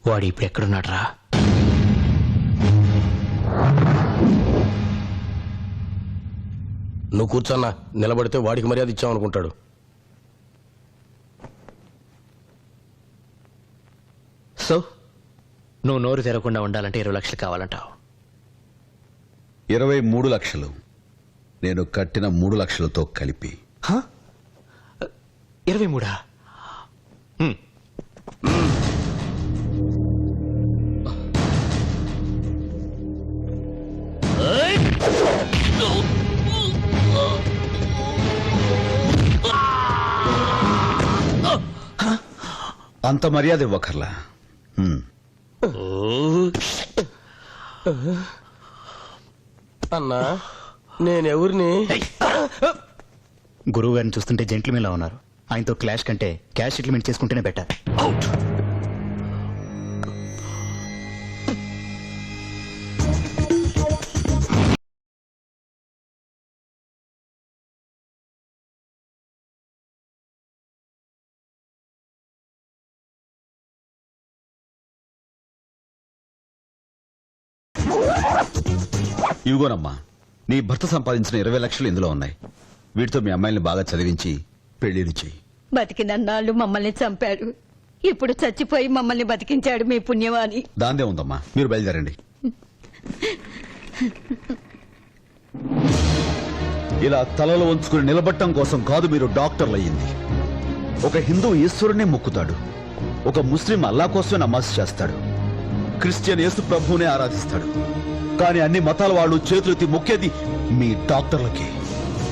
వాడు ఇప్పుడు ఎక్కడున్నాడ్రా? నువ్వు కూర్చోన్నా, నిలబడితే వాడికి మర్యాద ఇచ్చామనుకుంటాడు. సో నువ్వు నోరు తెరవకుండా ఉండాలంటే 20 లక్షలు కావాలంటావు. 23 లక్షలు నేను కట్టిన 3 లక్షలతో కలిపి. 23? అంత మర్యాద ఇవ్వకర్లా. అన్నా నేనెవరిని? గురువు గారిని చూస్తుంటే జెంట్లమెన్ లా ఉన్నారు. ఆయనతో క్లాష్ కంటే క్యాష్ సెటిల్మెంట్ చేసుకుంటేనే బెటర్. అవుట్. ఇవిగోనమ్మా, నీ భర్త సంపాదించిన 20 లక్షలు ఇందులో ఉన్నాయి. వీటితో మీ అమ్మాయిని బాగా చదివించి పెళ్లిని చెయ్యి. బతికినన్నాళ్ళు మమ్మల్ని చంపాడు, ఇప్పుడు చచ్చిపోయి మమ్మల్ని బతికించాడు మీ పుణ్యవాణి. దాందే ఉందమ్మా, మీరు బయలుదేరండి. ఇలా తలలో ఉంచుకుని నిలబట్టం కోసం కాదు మీరు డాక్టర్లు అయ్యింది. ఒక హిందూ ఈశ్వరునే మొక్కుతాడు, ఒక ముస్లిం అల్లా కోసమే నమాజ్ చేస్తాడు, క్రిస్టియన్ యేసు ప్రభువునే ఆరాధిస్తాడు. కానీ అన్ని మతాల వాళ్ళు చేతులెత్తి మొక్కేది మీ డాక్టర్లకి.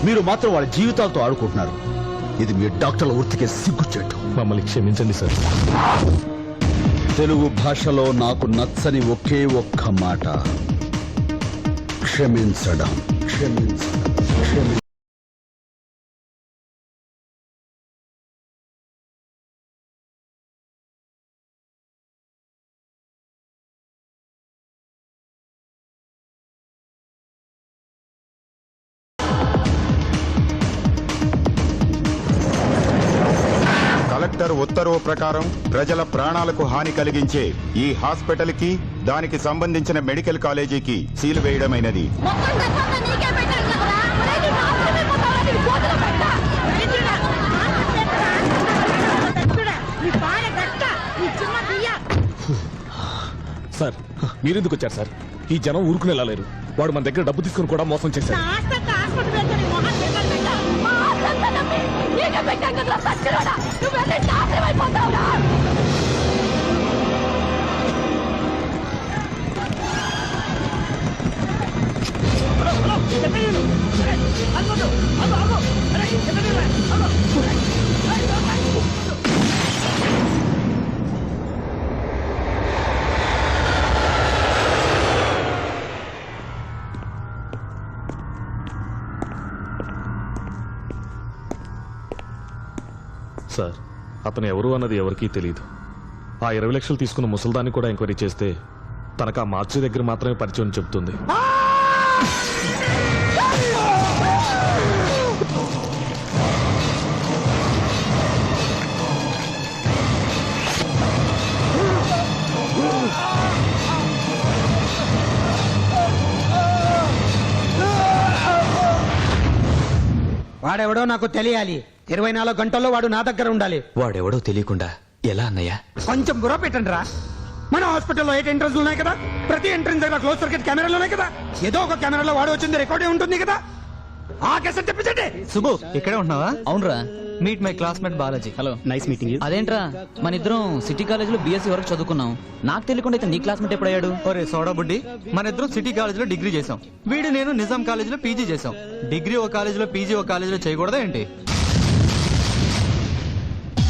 మీరు మాత్రం వాళ్ళ జీవితాలతో ఆడుకుంటున్నారు. ఇది మీ డాక్టర్ల వృత్తికే సిగ్గుచేటు. మమ్మల్ని క్షమించండి సార్. తెలుగు భాషలో నాకు నచ్చని ఒకే ఒక్క మాట క్షమించడం. క్షమించడం, క్షమించడం. కలెక్టర్ ఉత్తర్వు ప్రకారం ప్రజల ప్రాణాలకు హాని కలిగించే ఈ హాస్పిటల్ కి, దానికి సంబంధించిన మెడికల్ కాలేజీకి సీల్ వేయడమైనది. సార్ మీరెందుకు వచ్చారు సార్? ఈ జనం ఊరుకుని వెళ్ళలేరు. వాడు మన దగ్గర డబ్బు తీసుకుని కూడా మోసం చేశాడు. సార్ అతను ఎవరు అన్నది ఎవరికీ తెలియదు. ఆ 20 లక్షలు తీసుకున్న ముసల్దాన్ని కూడా ఎంక్వైరీ చేస్తే తనకు ఆ మార్చి దగ్గర మాత్రమే పరిచయం చెబుతుంది. వాడెవడో నాకు తెలియాలి. 24 గంటల్లో వాడు నా దగ్గర ఉండాలి. వాడెవడో తెలియకుండా ఎలా అన్నయ్యా? కొంచెం బుర్ర పెట్టండి రా. మన హాస్పిటల్లో 8 ఎంట్రన్స్ ఉన్నాయి కదా, ప్రతి ఎంట్రన్స్ దగ్గర క్లోజ్ సర్క్యూట్ కెమెరాలు ఉన్నాయి కదా, ఏదో ఒక కెమెరాలో వాడు వచ్చింది రికార్డే ఉంటుంది కదా. ఆ కేసు తెప్పించండి. సుబ్బు ఇక్కడే ఉంటున్నావా? అవునరా, meet my classmate Balaji. Hello, nice meeting you. అదేంట్రా, మన ఇద్దరం సిటీ కాలేజ్ లో బీఎస్సీ వరకు చదువుకున్నాం. నాకు తెలియకుండా అయితే నీ క్లాస్మేట్ ఎప్పుడయ్యాడు? ఒరే సోడా బుడ్డి, మన ఇద్దరం సిటీ కాలేజ్ లో డిగ్రీ చేసాం. వీడు నేను నిజాం కాలేజ్ లో పీజీ చేసాం. డిగ్రీ ఒక కాలేజ్ లో, పీజీ ఒక కాలేజ్ లో చేయకూడదా ఏంటి?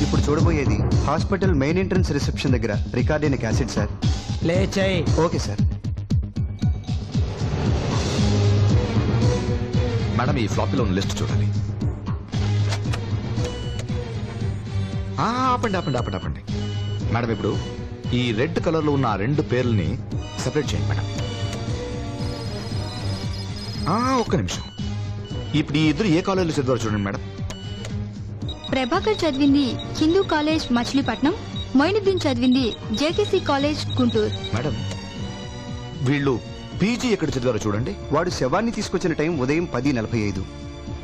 ఇప్పుడు చూడబోయేది హాస్పిటల్ మెయిన్ ఎంట్రన్స్ రిసెప్షన్ దగ్గర రికార్డ్ అయిన క్యాసెట్ సార్. ప్లే చేయి. Okay sir. మేడం, ఈ ఫ్లాపీలో ఉన్న లిస్ట్ చూడాలి. ఆపండి ఆపండి ఆపండి ఆపండి మేడం, ఇప్పుడు ఈ రెడ్ కలర్ లో ఉన్న ఆ 2 పేర్లని సెపరేట్ చేయండి మేడం. ఒక్క నిమిషం. ఇప్పుడు ఈ ఇద్దరు ఏ కాలేజీలో చదివారు చూడండి మేడం. ప్రభాకర్ చదివింది హిందూ కాలేజ్ మచిలీపట్నం, మొయినుద్దీన్ చదివింది జేకేసీ కాలేజ్ గుంటూరు. మేడం వీళ్ళు పీజీ ఎక్కడ చదివారో చూడండి. వాడు శవాన్ని తీసుకొచ్చిన టైం ఉదయం 10:45.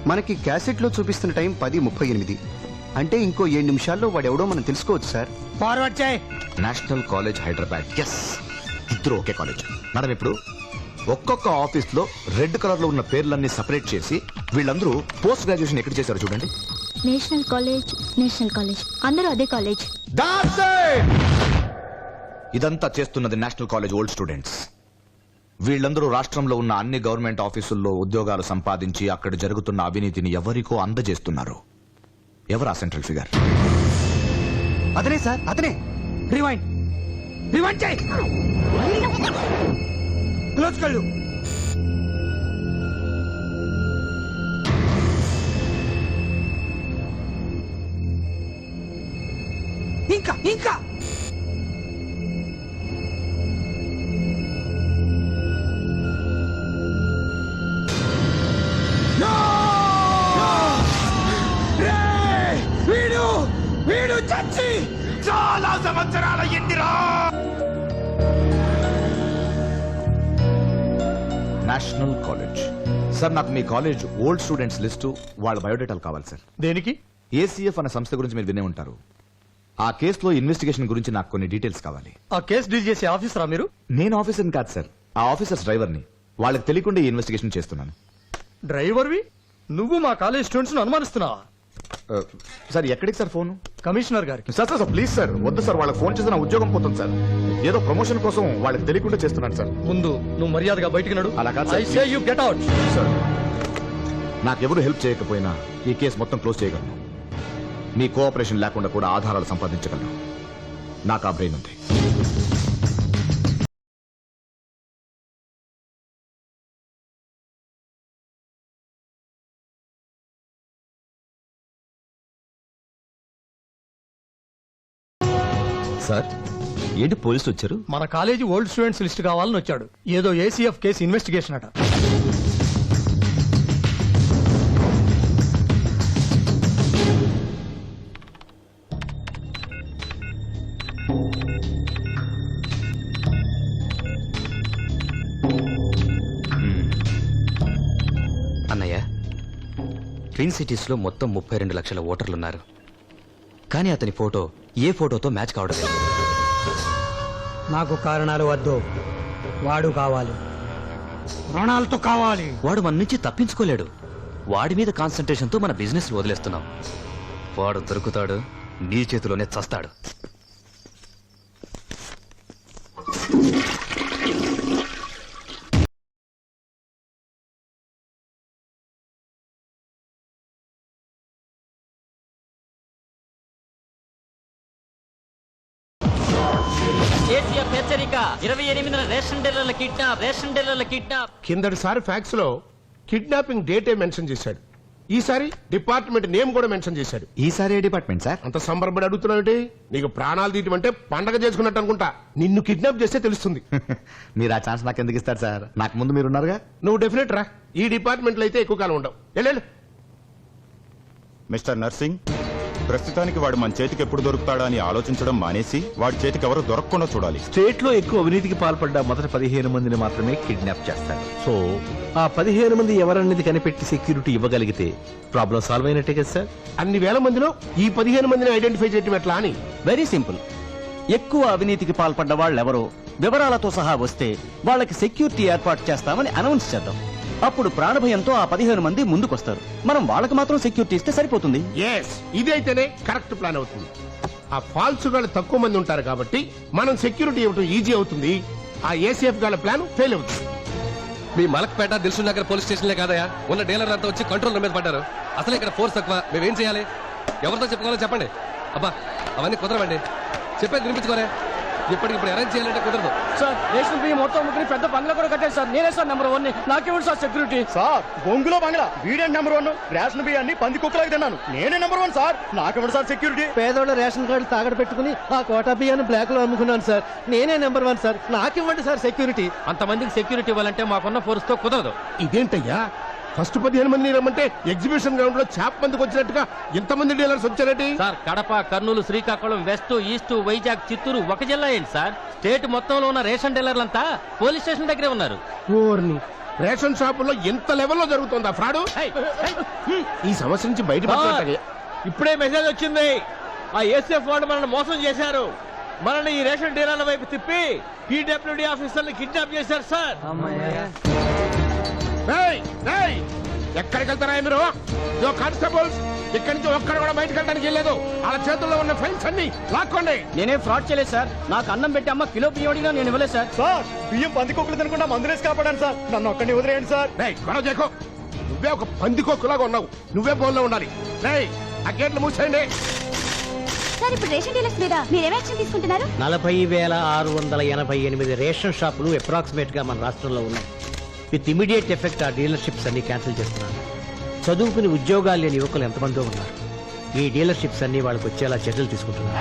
మనకి క్యాసెట్లో చూపిస్తున్న టైం 10:38. అంటే ఇంకో 7 నిమిషాల్లో వాడెవడో మనం తెలుసుకోవచ్చు సార్. ఫార్వర్డ్ చేయి. National college Hyderabad. ఎస్, ఇద్దరు ఒకే కాలేజ్. మేడం ఇప్పుడు ఒక్కొక్క ఆఫీస్ లో రెడ్ కలర్ లో ఉన్న పేర్లన్నీ సెపరేట్ చేసి వీళ్ళందరూ పోస్ట్ గ్రాడ్యుయేషన్ ఎక్కడ చేశారో చూడండి. నేషనల్ కాలేజ్ అందరూ అదే కాలేజ్. ఇదంతా చేస్తున్నది నేషనల్ కాలేజ్ ఓల్డ్ స్టూడెంట్స్. వీళ్ళందరూ రాష్ట్రంలో ఉన్న అన్ని గవర్నమెంట్ ఆఫీసుల్లో ఉద్యోగాలు సంపాదించి అక్కడ జరుగుతున్న అవినీతిని ఎవరికో అందజేస్తున్నారు. ఎవరా సెంట్రల్ ఫిగర్? అతనే సార్, అతనే. రివైండ్ చేయి. క్లోజ్ కళ్ళు. ఇంకా వీడు చచ్చి చాలా సంవత్సరాల ఇందిరా. National college. సార్ నాకు మీ కాలేజ్ ఓల్డ్ స్టూడెంట్స్ లిస్టు వాళ్ళ బయోడేటాలు కావాలి సార్. దేనికి? ఏసీఎఫ్ అనే సంస్థ గురించి మీరు వినే ఉంటారు. ఆ కేసులో ఇన్వెస్టిగేషన్ గురించి నాకు కొన్ని డీటెయిల్స్ కావాలి. ఆ కేసు డీల్ చేసే ఆఫీసరా మీరు? నేను ఆఫీసర్ని కాదు సార్, ఆ ఆఫీసర్స్ డ్రైవర్ని. వాళ్ళకి తెలియకుండా ఈ ఇన్వెస్టిగేషన్ చేస్తున్నాను. డ్రైవర్వి నువ్వు మా కాలేజ్ స్టూడెంట్స్ ను అనుమానిస్తున్నావా? సార్ ఎక్కడికి సార్ ఫోన్? కమిషనర్ గారికి. సార్ సార్ ప్లీజ్ సార్ వద్దు సార్, వాళ్ళకి ఫోన్ చేస్తే నా ఉద్యోగం పోతుంది సార్. ఏదో ప్రమోషన్ కోసం వాళ్ళకి తెలియకుండా చేస్తున్నాను సార్. ముందు నువ్వు మర్యాదగా బయటికి నడు. అలా కాదు sir. I say you get out. Sir నాకెవరు హెల్ప్ చేయకపోయినా ఈ కేసు మొత్తం క్లోజ్ చేయగలను. మీ కోఆపరేషన్ లేకుండా కూడా ఆధారాలు సంపాదించగలను. నాకు ఆ బ్రెయిన్ ఉంది. సార్ ఏంటి పోలీసులు వచ్చారు? మన కాలేజీ ఓల్డ్ స్టూడెంట్స్ లిస్ట్ కావాలని వచ్చాడు. ఏదో ఏసీఎఫ్ కేసు ఇన్వెస్టిగేషన్ అట. అన్నయ్య, ట్విన్ సిటీస్ లో మొత్తం 32 లక్షల ఓటర్లున్నారు. కానీ అతని ఫోటో ఏ ఫోటోతో మ్యాచ్ కావడం లేదు. నాకు కారణాలు వద్దు, వాడు కావాలి. ప్రాణాలతో కావాలి. వాడు మన నుంచి తప్పించుకోలేడు. వాడి మీద కాన్సన్ట్రేషన్ తో మన బిజినెస్ వదిలేస్తున్నాం. వాడు దొరుకుతాడు, నీ చేతిలోనే చస్తాడు. హెచ్చరిక, 28న రేషన్ డీలర్ల కిడ్నాప్. కిందటిసారి ఫ్యాక్స్ లో కిడ్నాపింగ్ డేటే మెన్షన్ చేశాడు. ఈసారి డిపార్ట్మెంట్ నేమ్ కూడా మెన్షన్ చేశాడు. ఈసారి ఏ డిపార్ట్మెంట్ సార్? అంత సంబరపడి అడుగుతున్నావు? నీకు ప్రాణాలు తీయటం అంటే పండగ చేసుకున్నట్టు అనుకుంటా. నిన్ను కిడ్నాప్ చేస్తే తెలుస్తుంది. మీరు ఆ ఛాన్స్ నాకు ఎందుకు ఇస్తారు సార్? నాకు ముందు మీరున్నారుగా. నువ్వు డెఫినెట్ రా. ఈ డిపార్ట్మెంట్ లో అయితే ఎక్కువ కాలం ఉండవు. వెళ్ళు. మిస్టర్ నర్సింగ్, ప్రస్తుతానికి వాడు మన చేతికి ఎప్పుడు దొరుకుతాడా అని ఆలోచించడం మానేసి వాడి చేతికి ఎవరు దొరకకుండా చూడాలి. స్టేట్ లో ఎక్కువ అవినీతికి పాల్పడ్డ మొదటి 15 మందిని మాత్రమే కిడ్నాప్ చేస్తారు. సో ఆ 15 మంది ఎవరన్నది కనిపెట్టి సెక్యూరిటీ ఇవ్వగలిగితే ప్రాబ్లం సాల్వ్ అయినట్టే కదా సార్? అన్ని వేల మందిలో ఈ 15 మందిని ఐడెంటిఫై చేయటం ఎట్లా అని? Very simple. ఎక్కువ అవినీతికి పాల్పడ్డ వాళ్ళెవరో వివరాలతో సహా వస్తే వాళ్ళకి సెక్యూరిటీ ఏర్పాటు చేస్తామని అనౌన్స్ చేద్దాం. అప్పుడు ప్రాణభయంతో ఆ 15 మంది ముందుకొస్తారు. మనం వాళ్ళకి మాత్రం సెక్యూరిటీ ఇస్తే సరిపోతుంది. ఇదైతేనే కరెక్ట్ ప్లాన్ అవుతుంది. ఆ ఫాల్స్ గాళ్ళు తక్కువ మంది ఉంటారు కాబట్టి మనం సెక్యూరిటీ ఇవ్వడం ఈజీ అవుతుంది. ఆ ఏసీఎఫ్ గాళ్ళ ప్లాన్ ఫెయిల్ అవుతుంది. మీ మలక్పేట దిల్సుఖ్ నగర్ పోలీస్ స్టేషన్లే కాదయా, ఉన్న డీలర్ అంతా వచ్చి కంట్రోల్ మీద పడ్డారు. అసలు ఇక్కడ ఫోర్స్ తక్కువ. మేమేం చేయాలి? ఎవరితో చెప్పుకోవాలో చెప్పండి. అబ్బా అవన్నీ కుదరవండి, చెప్పేది వినిపించుకోరే. ఇప్పటికిప్పుడు అరేంజ్ చేయాలంటే కుదరదు సార్. రేషన్ బియ్యం మొత్తం అమ్ముకుని పెద్ద బంగ్లా కూడా కట్టారు సార్. నేనే సార్ నెంబర్ 1. నాకేమిటి సార్ సెక్యూరిటీ? సార్ బొంగులో బంగ్లా, వీడే నెంబర్ 1. రేషన్ బియ్యాన్ని పంది కుక్కలాగా తిన్నాను. నేనే నెంబర్ 1 సార్. నాకేమిటి సార్ సెక్యూరిటీ? పేదోళ్ళ రేషన్ కార్డు తాగడ పెట్టుకుని ఆ కోటా బియ్యాన్ని బ్లాక్ లో అమ్ముకున్నాను సార్. నేనే నెంబర్ 1 సార్. నాకివ్వండి సార్ సెక్యూరిటీ. అంతమందికి సెక్యూరిటీ ఇవ్వాలంటే మాకున్న ఫోర్స్ తో కుదరదు. ఇదేంటయ్యా ఫస్ట్ 15 మందిని రమ్మంటే ఎగ్జిబిషన్ గ్రౌండ్ లో చేప మందికి వచ్చినట్టుగా ఇంతమంది డీలర్స్ వచ్చారటి? Sir Kadapa, Kurnool, Srikakulam, west, east, Vizag, Chittoor ఒక జిల్లా ఏంటి సార్? స్టేట్ మొత్తంలో ఉన్న రేషన్ డీలర్లంతా పోలీస్ స్టేషన్ దగ్గరే ఉన్నారు. ఓర్ని, రేషన్ షాపుల్లో ఎంత లెవెల్లో జరుగుతుందా ఫ్రాడ్? ఈ సమస్య నుంచి బయటపడాలి. ఇప్పుడే మెసేజ్ వచ్చింది. ఆ ఏసీఎఫ్ వాళ్ళు మనల్ని మోసం చేశారు. మనల్ని ఈ రేషన్ డీలర్ల వైపు తిప్పి పీడబ్ల్యూడీ ఆఫీసర్ని కిడ్నాప్ చేశారు సార్. ఎక్కడికి వెళ్తారా మీరు? కానిస్టేబుల్స్, ఇక్కడి నుంచి ఒక్కడు కూడా బయటకు వెళ్ళడానికి వెళ్ళలేదు. వాళ్ళ చేతుల్లో ఉన్న ఫైల్స్ అన్ని లాక్కోండి. నేనే ఫ్రాడ్ చేయలేదు సార్. నాకు అన్నం పెట్టి అమ్మ కిలో బియ్యం అడిగినా నేను ఇవ్వలేదు సార్. సార్ బియ్యం పందికొక్కులు తినకుండా మందులేసి కాపాడాను సార్. నన్ను ఒక్కడిని వదిలేయండి సార్. గొడవ చేయకు. నువ్వే ఒక పందికొక్కులాగా ఉన్నావు. నువ్వే బోన్లో ఉండాలి. ఆ గేట్లు మూసేయండి. సార్ ఇప్పుడు రేషన్ డీలర్స్ మీద మీరేం యాక్షన్ తీసుకుంటున్నారు? 40,688 రేషన్ షాపులు అప్రాక్సిమేట్ గా మన రాష్ట్రంలో ఉన్నాయి. విత్ ఇమీడియట్ ఎఫెక్ట్ ఆ డీలర్షిప్స్ అన్ని క్యాన్సిల్ చేస్తున్నాను. చదువుకుని ఉద్యోగాలు లేని యువకులు ఎంతమందో ఉన్నారు. ఈ డీలర్షిప్స్ అన్ని వాళ్ళకి వచ్చేలా చర్యలు తీసుకుంటున్నారు.